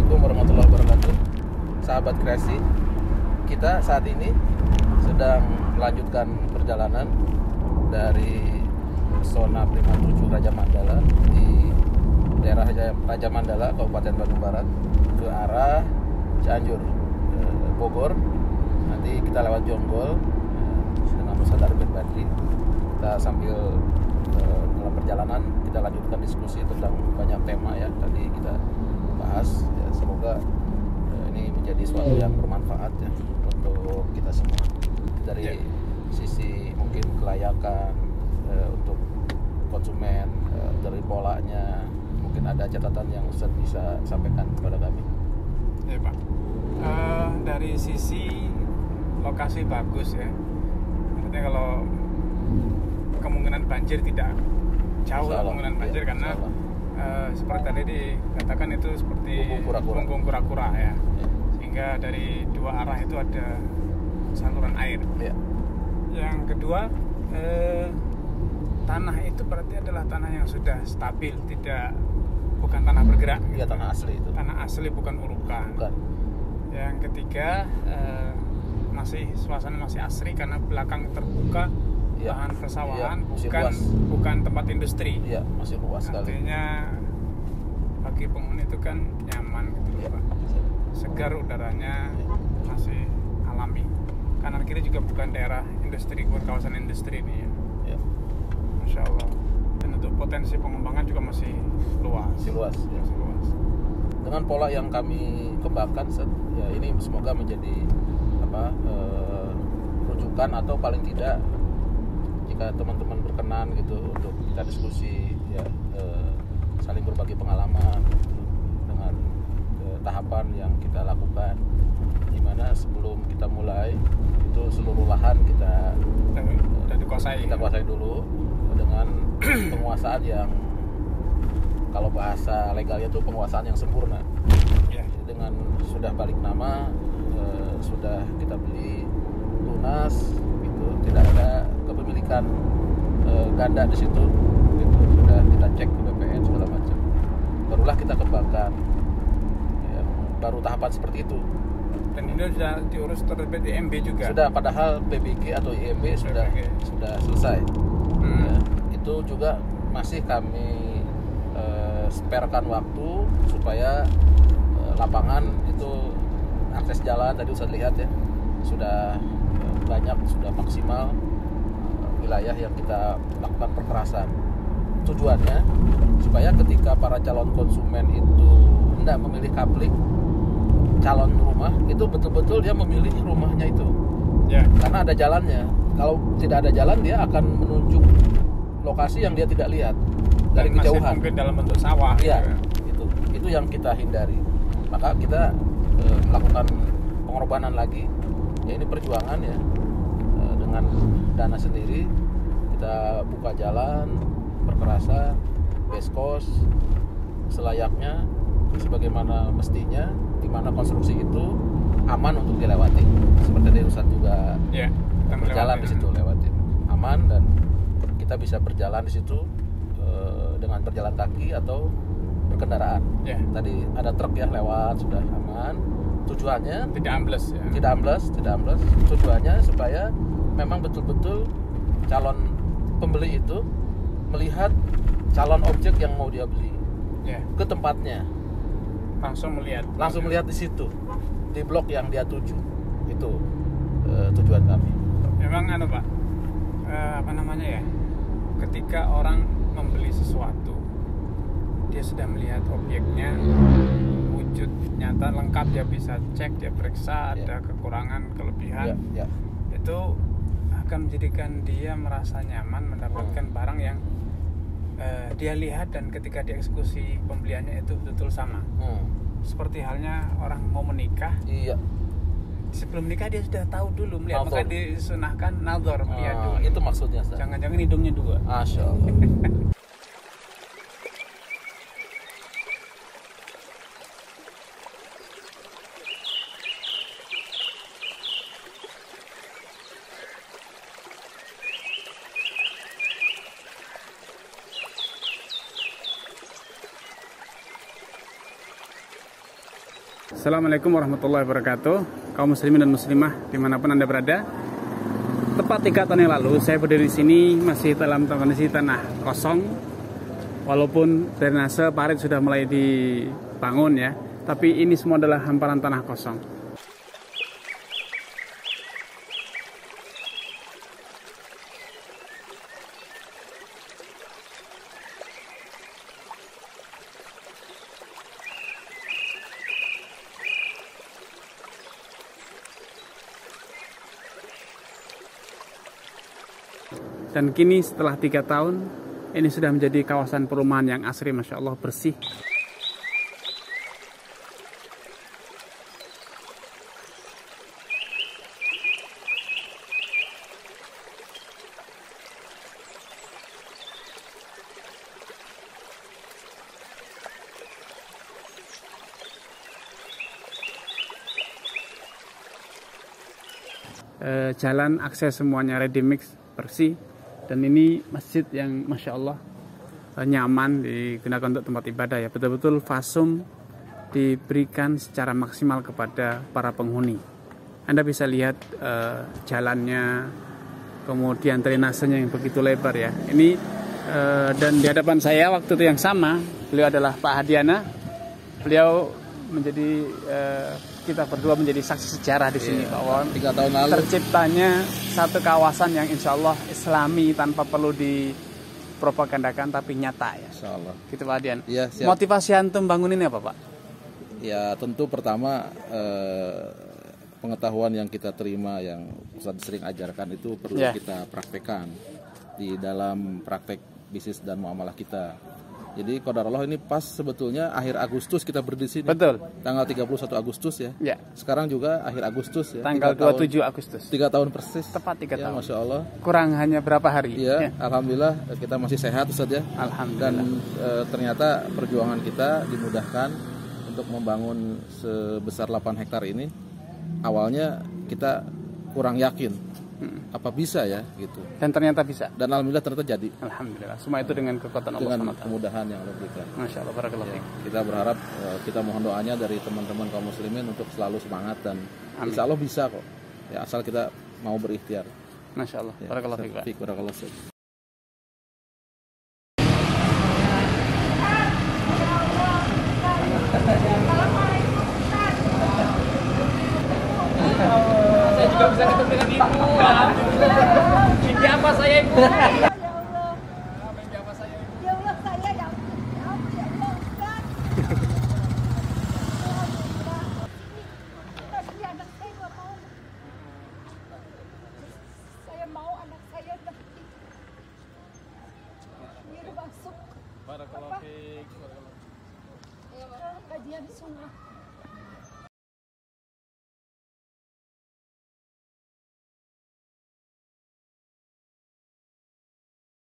Assalamualaikum warahmatullahi wabarakatuh. Sahabat kreasi, kita saat ini sedang melanjutkan perjalanan dari zona Prima 7 Raja Mandala di daerah Raja Mandala, Kabupaten Bandung Barat, ke arah Cianjur, Bogor. Nanti kita lewat Jonggol dengan Nusa bin Badri. Kita sambil dalam perjalanan kita lanjutkan diskusi tentang banyak tema ya, tadi kita bahas ya, semoga ini menjadi suatu yang bermanfaat ya untuk kita semua dari sisi mungkin kelayakan untuk konsumen, dari polanya mungkin ada catatan yang Ustaz bisa sampaikan kepada kami. Ya Pak, dari sisi lokasi bagus ya, artinya kalau kemungkinan banjir tidak jauh kemungkinan banjir ya, karena seperti tadi dikatakan itu seperti punggung kura-kura ya. Sehingga dari dua arah itu ada saluran air ya. Yang kedua, tanah itu berarti adalah tanah yang sudah stabil, bukan tanah bergerak ya, tanah asli itu, tanah asli bukan urukan. Yang ketiga, suasana masih asri karena belakang terbuka ya, lahan persawahan ya, bukan tempat industri ya, masih luas sekali. Artinya bagi penghuni itu kan nyaman gitu ya, Pak. Segar udaranya ya, masih alami. Kanan kiri juga bukan daerah industri, bukan kawasan industri ini ya. Ya. Masya Allah. Dan untuk potensi pengembangan juga masih luas. Ya. Masih luas. Dengan pola yang kami kembangkan, ya ini semoga menjadi rujukan atau paling tidak jika teman-teman berkenan gitu untuk kita diskusi ya, saling berbagi pengalaman dengan tahapan yang kita lakukan, dimana sebelum kita mulai itu seluruh lahan kita kuasai dulu dengan penguasaan yang kalau bahasa legalnya itu penguasaan yang sempurna ya. Dengan sudah balik nama, sudah kita beli lunas gitu, tidak ada kepemilikan ganda di situ gitu, sudah kita cek ke BPN segala macam, barulah kita kembangkan ya, baru tahapan seperti itu. Dan ini sudah diurus terbit IMB juga. Sudah, padahal PBG atau IMB sudah selesai. Ya, itu juga masih kami sparekan waktu supaya lapangan itu akses jalan tadi Ustaz lihat ya, sudah banyak, sudah maksimal wilayah yang kita lakukan perkerasan. Tujuannya supaya ketika para calon konsumen itu hendak memilih kapling calon rumah, itu betul-betul dia memilih rumahnya itu ya. Karena ada jalannya. Kalau tidak ada jalan, dia akan menunjuk lokasi yang dia tidak lihat dari kejauhan, mungkin dalam bentuk sawah ya, gitu. Itu yang kita hindari. Maka kita melakukan pengorbanan lagi ya, ini perjuangan ya, dengan dana sendiri kita buka jalan, perkerasan, base cost selayaknya sebagaimana mestinya, di mana konstruksi itu aman untuk dilewati. Seperti tadi Ustaz juga ya, berjalan di situ, lewatin aman, dan kita bisa berjalan di situ dengan berjalan kaki atau berkendaraan ya. Tadi ada truk ya lewat, sudah aman. Tujuannya tidak ambles ya. Tidak ambles. Tujuannya supaya memang betul-betul calon pembeli itu melihat calon objek yang mau dia beli ya, ke tempatnya. Langsung melihat di situ, di blok yang dia tuju. Itu tujuan kami. Memang Pak, ya, ketika orang membeli sesuatu, dia sudah melihat objeknya, wujud nyata lengkap, dia bisa cek, dia periksa, ada kekurangan, kelebihan, itu akan menjadikan dia merasa nyaman mendapatkan barang yang dia lihat, dan ketika dieksekusi pembeliannya itu betul sama. Seperti halnya orang mau menikah. Iya. Sebelum menikah dia sudah tahu dulu melihat, maka disunahkan nazar, melihat dulu. Itu maksudnya. Jangan-jangan hidungnya dua. Masya Allah. Assalamualaikum warahmatullahi wabarakatuh. Kaum muslimin dan muslimah dimanapun Anda berada. Tepat 3 tahun yang lalu saya berdiri di sini masih dalam kondisi tanah kosong. Walaupun drainase parit sudah mulai dibangun ya, tapi ini semua adalah hamparan tanah kosong. Dan kini setelah 3 tahun, ini sudah menjadi kawasan perumahan yang asri, Masya Allah, bersih. Jalan akses semuanya ready mix, bersih. Dan ini masjid yang Masya Allah nyaman digunakan untuk tempat ibadah ya. Betul-betul fasum diberikan secara maksimal kepada para penghuni. Anda bisa lihat jalannya, kemudian drainasenya yang begitu lebar ya. Ini dan di hadapan saya waktu itu yang sama, beliau adalah Pak Hadiana. Beliau menjadi kita berdua menjadi saksi sejarah di sini, Pak Won. 3 tahun lalu Terciptanya satu kawasan yang insya Allah Islami tanpa perlu dipropagandakan, tapi nyata ya. Insya Allah. Gitu Pak Hadian. Ya, siap. Motivasi antum bangun ini apa Pak? Ya tentu pertama pengetahuan yang kita terima yang Ustadz sering ajarkan itu perlu kita praktekkan di dalam praktek bisnis dan muamalah kita. Jadi qadarullah ini pas sebetulnya akhir Agustus kita berdiri di sini. Betul. Tanggal 31 Agustus ya. Ya. Sekarang juga akhir Agustus ya. Tanggal 27 Agustus. 3 tahun persis. Tepat 3 tahun. Masya Allah. Kurang hanya berapa hari? Ya. Alhamdulillah kita masih sehat Ustaz ya. Alhamdulillah. Dan ternyata perjuangan kita dimudahkan untuk membangun sebesar 8 hektar ini. Awalnya kita kurang yakin apa bisa ya gitu. Dan ternyata bisa. Dan alhamdulillah ternyata jadi. Alhamdulillah. Semua itu dengan kekuatan Allah Dengan SWT. kemudahan yang Allah berikan. Masya Allah, barakallahu fiik. Kita berharap kita mohon doanya dari teman-teman kaum muslimin untuk selalu semangat dan Amin. insya Allah bisa kok. Ya asal kita mau berikhtiar. Masya Allah, Ya, barakallahu fiik, Pak. barakallahu fiik. Saya juga bisa ketemu dengan ibu. Alhamdulillah. Mimpi apa saya ibu? Ya Allah, Mimpi apa saya ibu? ya Allah saya ya Allah Ustaz. Tapi anak saya nggak mau. Saya mau anak saya nanti biar masuk Barakallahu fiik. kajian sunnah.